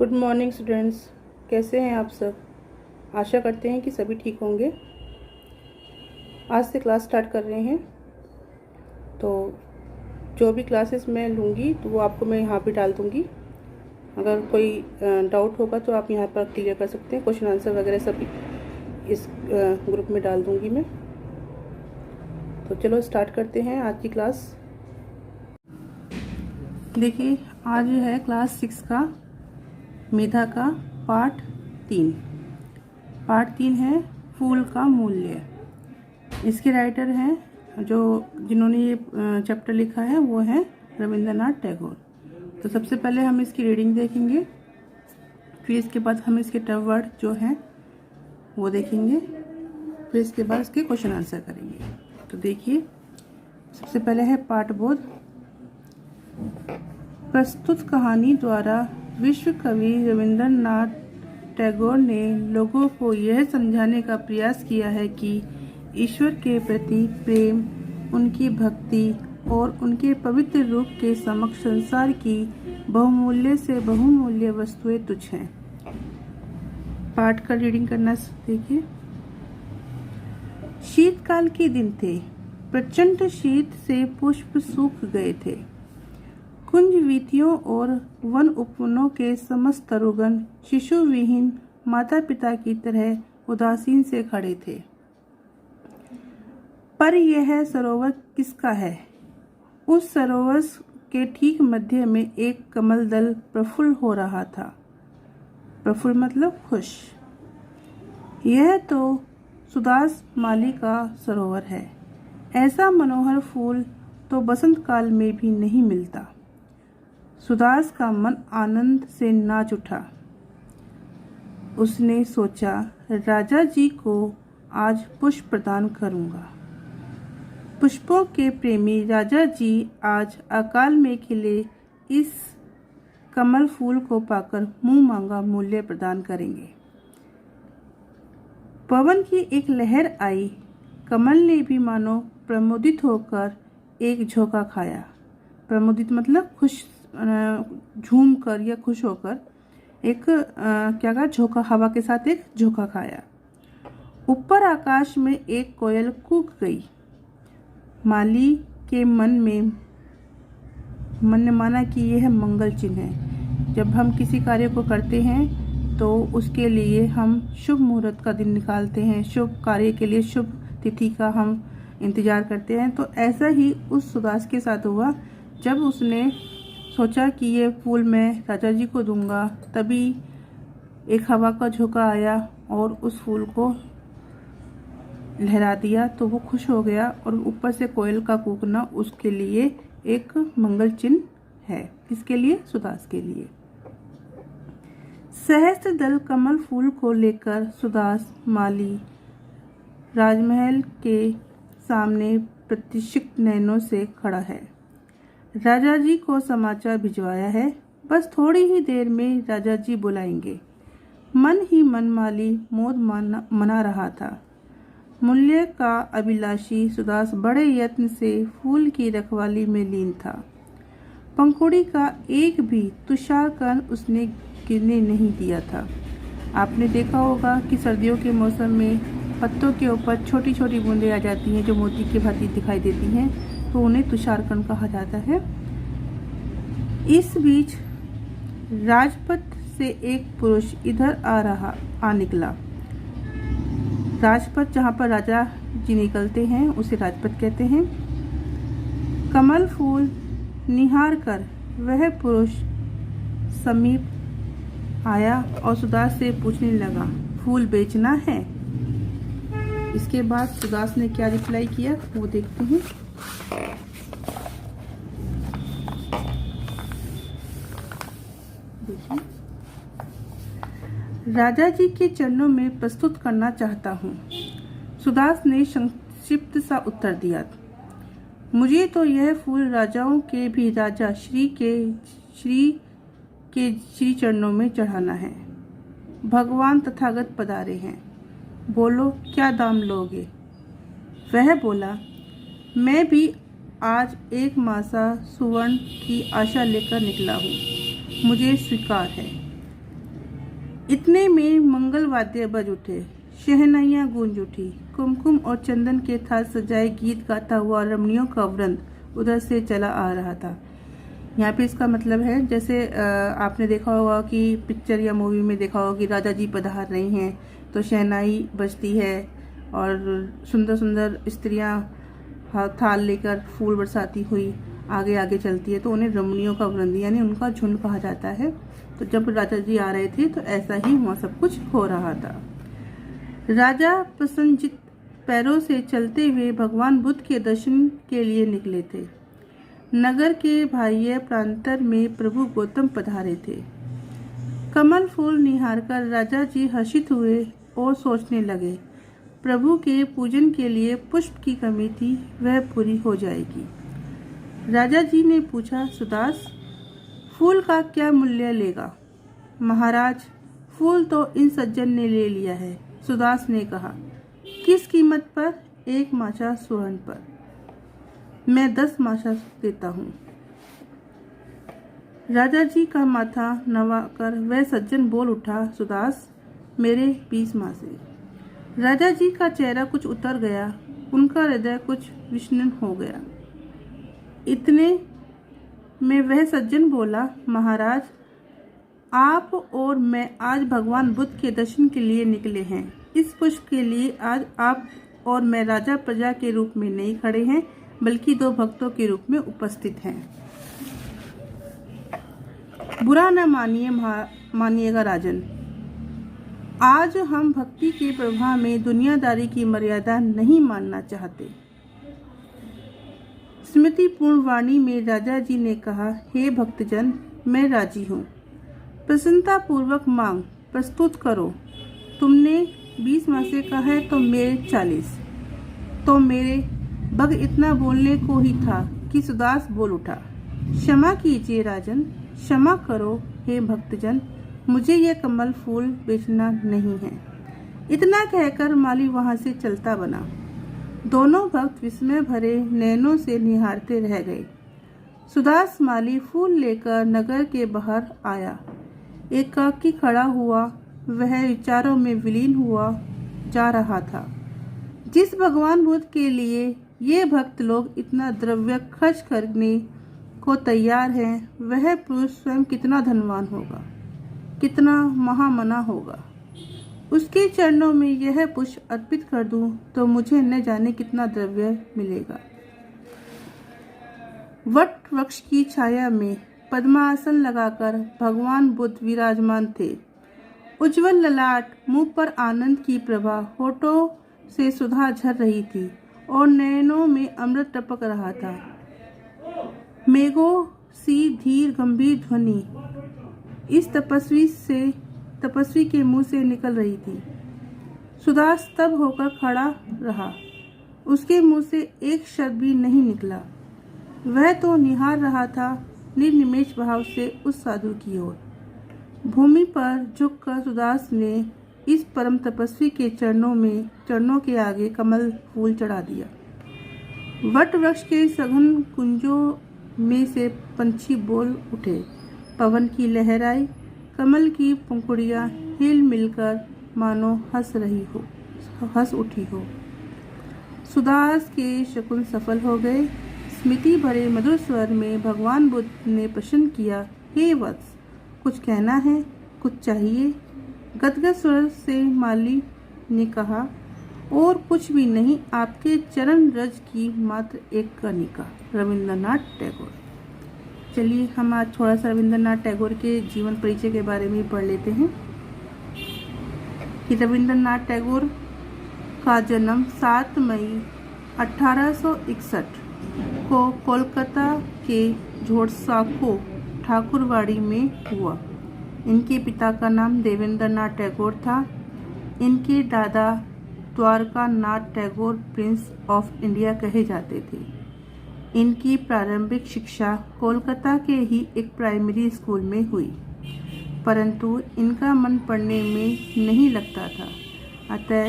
Good morning students, कैसे हैं आप सब। आशा करते हैं कि सभी ठीक होंगे। आज से क्लास स्टार्ट कर रहे हैं, तो जो भी क्लासेस मैं लूँगी तो वो आपको मैं यहाँ पे डाल दूँगी। अगर कोई डाउट होगा तो आप यहाँ पर क्लियर कर सकते हैं। क्वेश्चन आंसर वगैरह सब इस ग्रुप में डाल दूँगी मैं। तो चलो स्टार्ट करते हैं आज की क्लास। देखिए, आज है क्लास 6 का मेधा का पार्ट 3 है फूल का मूल्य। इसके राइटर हैं जिन्होंने ये चैप्टर लिखा है वो है रविंद्रनाथ टैगोर। तो सबसे पहले हम इसकी रीडिंग देखेंगे, फिर इसके बाद हम इसके टर्म वर्ड जो हैं वो देखेंगे, फिर इसके बाद इसके क्वेश्चन आंसर करेंगे। तो देखिए, सबसे पहले है पाठबोध। प्रस्तुत कहानी द्वारा विश्व कवि रविंद्रनाथ टैगोर ने लोगों को यह समझाने का प्रयास किया है कि ईश्वर के प्रति प्रेम, उनकी भक्ति और उनके पवित्र रूप के समक्ष संसार की बहुमूल्य से बहुमूल्य वस्तुएं तुच्छ हैं। पाठ का रीडिंग करना देखिए। शीतकाल के दिन थे। प्रचंड शीत से पुष्प सूख गए थे। कुंज वीथियों और वन उपवनों के समस्त तरुगण शिशु विहीन माता पिता की तरह उदासीन से खड़े थे। पर यह सरोवर किसका है? उस सरोवर के ठीक मध्य में एक कमल दल प्रफुल्ल हो रहा था। प्रफुल्ल मतलब खुश। यह तो सुदास माली का सरोवर है। ऐसा मनोहर फूल तो बसंत काल में भी नहीं मिलता। सुदास का मन आनंद से नाच उठा। उसने सोचा, राजा जी को आज पुष्प प्रदान करूंगा। पुष्पों के प्रेमी राजा जी आज अकाल में खिले इस कमल फूल को पाकर मुंह मांगा मूल्य प्रदान करेंगे। पवन की एक लहर आई। कमल ने भी मानो प्रमोदित होकर एक झोंका खाया। प्रमोदित मतलब खुश, झूम कर या खुश होकर एक क्या कहा, झोंका, हवा के साथ एक झोंका खाया। ऊपर आकाश में एक कोयल कूक गई। माली के मन ने माना कि यह मंगल चिन्ह है। जब हम किसी कार्य को करते हैं तो उसके लिए हम शुभ मुहूर्त का दिन निकालते हैं, शुभ कार्य के लिए शुभ तिथि का हम इंतजार करते हैं। तो ऐसा ही उस सुदास के साथ हुआ। जब उसने सोचा कि ये फूल मैं राजा जी को दूंगा, तभी एक हवा का झोंका आया और उस फूल को लहरा दिया। तो वो खुश हो गया और ऊपर से कोयल का कूकना उसके लिए एक मंगल चिन्ह है। किसके लिए? सुदास के लिए। सहस्त्र दल कमल फूल को लेकर सुदास माली राजमहल के सामने प्रतिष्ठित नयनों से खड़ा है। राजा जी को समाचार भिजवाया है। बस थोड़ी ही देर में राजा जी बुलाएंगे। मन ही मन माली मोद मना रहा था। मूल्य का अभिलाषी सुदास बड़े यत्न से फूल की रखवाली में लीन था। पंखुड़ी का एक भी तुषार कण उसने गिरने नहीं दिया था। आपने देखा होगा कि सर्दियों के मौसम में पत्तों के ऊपर छोटी छोटी बूंदें आ जाती हैं जो मोती की भांति दिखाई देती हैं, तो उन्हें तुषारकण कहा जाता है। इस बीच राजपथ से एक पुरुष इधर आ निकला। राजपथ जहाँ पर राजा जी निकलते हैं उसे राजपथ कहते हैं। कमल फूल निहार कर वह पुरुष समीप आया और सुदास से पूछने लगा, फूल बेचना है? इसके बाद सुदास ने क्या रिप्लाई किया वो देखते हैं। राजा जी के चरणों में प्रस्तुत करना चाहता हूँ। सुदास ने संक्षिप्त सा उत्तर दिया। मुझे तो यह फूल राजाओं के भी राजा श्री के चरणों में चढ़ाना है। भगवान तथागत पधारे हैं। बोलो क्या दाम लोगे? वह बोला, मैं भी आज एक मासा सुवर्ण की आशा लेकर निकला हूँ। मुझे स्वीकार है। इतने में मंगल वाद्य बज उठे, शहनाइयां गूंज उठी। कुमकुम और चंदन के थाल सजाए गीत गाता हुआ रमणियों का वृंद उधर से चला आ रहा था। यहाँ पे इसका मतलब है, जैसे आपने देखा होगा कि पिक्चर या मूवी में देखा होगा कि राजा जी पधार रही हैं तो शहनाई बजती है और सुंदर सुंदर स्त्रियां थाल लेकर फूल बरसाती हुई आगे आगे चलती है, तो उन्हें रमणियों का वृंद यानी उनका झुंड कहा जाता है। तो जब राजा जी आ रहे थे तो ऐसा ही वहाँ सब कुछ हो रहा था। राजा प्रसन्नचित्त पैरों से चलते हुए भगवान बुद्ध के दर्शन के लिए निकले थे। नगर के बाह्य प्रांतर में प्रभु गौतम पधारे थे। कमल फूल निहारकर राजा जी हर्षित हुए और सोचने लगे, प्रभु के पूजन के लिए पुष्प की कमी थी, वह पूरी हो जाएगी। राजा जी ने पूछा, सुदास, फूल का क्या मूल्य लेगा? महाराज, फूल तो इन सज्जन ने ले लिया है। सुदास ने कहा, किस कीमत पर? 1 माचा स्वर्ण पर। मैं 10 माचा देता हूँ। राजा जी का माथा नवाकर वह सज्जन बोल उठा, सुदास, मेरे 20 मासे। राजा जी का चेहरा कुछ उतर गया, उनका हृदय कुछ विषण्ण हो गया। इतने में वह सज्जन बोला, महाराज, आप और मैं आज भगवान बुद्ध के दर्शन के लिए निकले हैं। इस पुष्प के लिए आज आप और मैं राजा प्रजा के रूप में नहीं खड़े हैं, बल्कि 2 भक्तों के रूप में उपस्थित हैं। बुरा न मानिएगा राजन, आज हम भक्ति के प्रभाव में दुनियादारी की मर्यादा नहीं मानना चाहते। स्मृतिपूर्ण वाणी में राजा जी ने कहा, हे भक्तजन, मैं राजी हूँ। प्रसन्नता पूर्वक मांग प्रस्तुत करो। तुमने 20 मासे कहा है तो मेरे 40। तो मेरे बग इतना बोलने को ही था कि सुदास बोल उठा, क्षमा कीजिए राजन, क्षमा करो हे भक्तजन, मुझे यह कमल फूल बेचना नहीं है। इतना कहकर माली वहां से चलता बना। दोनों भक्त विस्मय भरे नैनों से निहारते रह गए। सुदास माली फूल लेकर नगर के बाहर आया। एकाकी खड़ा हुआ, वह विचारों में विलीन हुआ जा रहा था। जिस भगवान बुद्ध के लिए ये भक्त लोग इतना द्रव्य खर्च करने को तैयार हैं, वह पुरुष स्वयं कितना धनवान होगा, कितना महामना होगा। उसके चरणों में यह पुष्प अर्पित कर दूं तो मुझे न जाने कितना द्रव्य मिलेगा। वट वृक्ष की छाया में पद्मासन लगाकर भगवान बुद्ध विराजमान थे। उज्जवल ललाट, मुंह पर आनंद की प्रभा, होठों से सुधा झर रही थी और नयनों में अमृत टपक रहा था। मेघों सी धीर गंभीर ध्वनि इस तपस्वी के मुंह से निकल रही थी। सुदास तब होकर खड़ा रहा, उसके मुंह से एक शब्द भी नहीं निकला। वह तो निहार रहा था निर्निमेष भाव से उस साधु की ओर। भूमि पर झुककर सुदास ने इस परम तपस्वी के चरणों के आगे कमल फूल चढ़ा दिया। वट वृक्ष के सघन कुंजों में से पंछी बोल उठे, पवन की लहर आई, कमल की पंखुड़ियां हिल मिलकर मानो हंस उठी हो। सुदास के शकुन सफल हो गए। स्मृति भरे मधुर स्वर में भगवान बुद्ध ने प्रश्न किया, हे वत्स, कुछ कहना है, कुछ चाहिए? गदगद स्वर से माली ने कहा, और कुछ भी नहीं, आपके चरण रज की मात्र एक कणिका। रविंद्रनाथ टैगोर। चलिए हम आज थोड़ा सा रविंद्रनाथ टैगोर के जीवन परिचय के बारे में पढ़ लेते हैं कि रविंद्रनाथ टैगोर का जन्म 7 मई 1861 को कोलकाता के झोड़साखो ठाकुरवाड़ी में हुआ। इनके पिता का नाम देवेंद्रनाथ टैगोर था। इनके दादा Dwarka Nath Tagore Prince of India कहे जाते थे। इनकी प्रारंभिक शिक्षा कोलकाता के ही एक प्राइमरी स्कूल में हुई, परंतु इनका मन पढ़ने में नहीं लगता था। अतः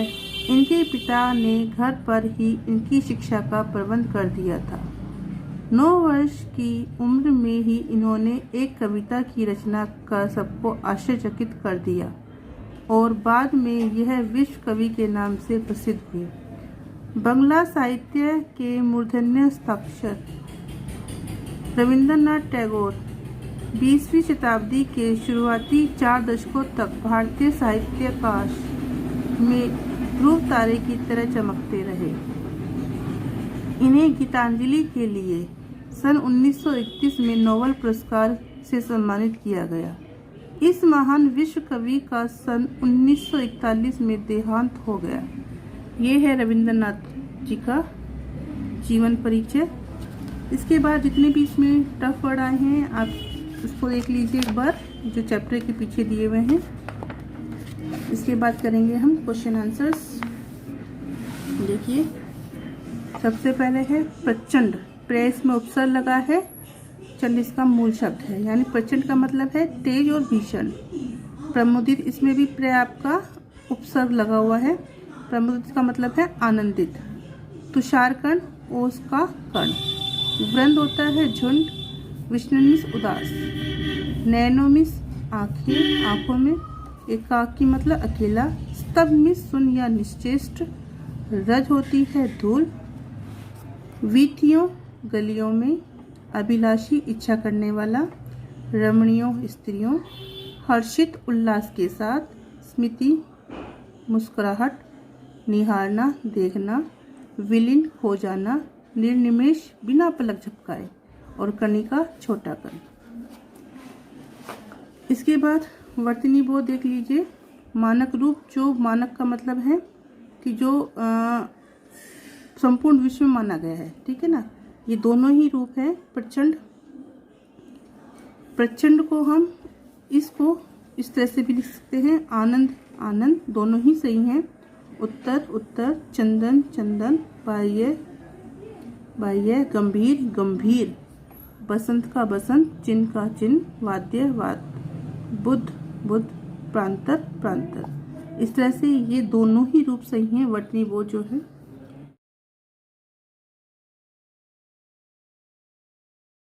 इनके पिता ने घर पर ही इनकी शिक्षा का प्रबंध कर दिया था। 9 वर्ष की उम्र में ही इन्होंने एक कविता की रचना कर सबको आश्चर्यचकित कर दिया। और बाद में यह विश्व कवि के नाम से प्रसिद्ध हुए। बंगला साहित्य के मूर्धन्य हस्ताक्षर रविंद्रनाथ टैगोर 20वीं शताब्दी के शुरुआती 4 दशकों तक भारतीय साहित्याकाश में ध्रुव तारे की तरह चमकते रहे। इन्हें गीतांजलि के लिए सन 1931 में नोबेल पुरस्कार से सम्मानित किया गया। इस महान विश्व कवि का सन 1941 में देहांत हो गया। ये है रविंद्रनाथ जी का जीवन परिचय। इसके बाद जितने भी इसमें टफ वर्ड आए हैं आप उसको देख लीजिए एक बार, जो चैप्टर के पीछे दिए हुए हैं। इसके बाद करेंगे हम क्वेश्चन आंसर्स। देखिए, सबसे पहले है प्रचंड। प्रेस में उपसर्ग लगा है, चंड इसका मूल शब्द है, यानी प्रचंड का मतलब है तेज और भीषण। प्रमुदित, इसमें भी प्रे आपका उपसर्ग लगा हुआ है। प्रमुदित का मतलब है आनंदित। तुषार कण, ओस का कण। वृंद होता है झुंड। विष्णुमिस उदास। नैनोमिस आंखें, आंखों में। एकाकी मतलब अकेला। स्तब्ध मिस सुन या निश्चेष्ट। रज होती है धूल। वीथियों, गलियों में। अभिलाषी, इच्छा करने वाला। रमणीयों, स्त्रियों। हर्षित, उल्लास के साथ। स्मृति, मुस्कुराहट। निहारना, देखना। विलीन, हो जाना। निर्निमेष, बिना पलक झपकाए। और कणिका, छोटा कण। इसके बाद वर्तनी बोध देख लीजिए। मानक रूप, जो मानक का मतलब है कि जो संपूर्ण विश्व में माना गया है, ठीक है ना। ये दोनों ही रूप है। प्रचंड, प्रचंड को हम इसको इस तरह से भी लिख सकते हैं। आनंद, आनंद, दोनों ही सही हैं। उत्तर, उत्तर। चंदन, चंदन। बाह्य, बाह्य। गंभीर, गंभीर। बसंत का बसंत। चिन्ह का चिन्ह। वाद्य, वाद्य। बुद्ध, बुद्ध। प्रांतर, प्रांतर। इस तरह से ये दोनों ही रूप सही हैं। वर्तनी बोध जो है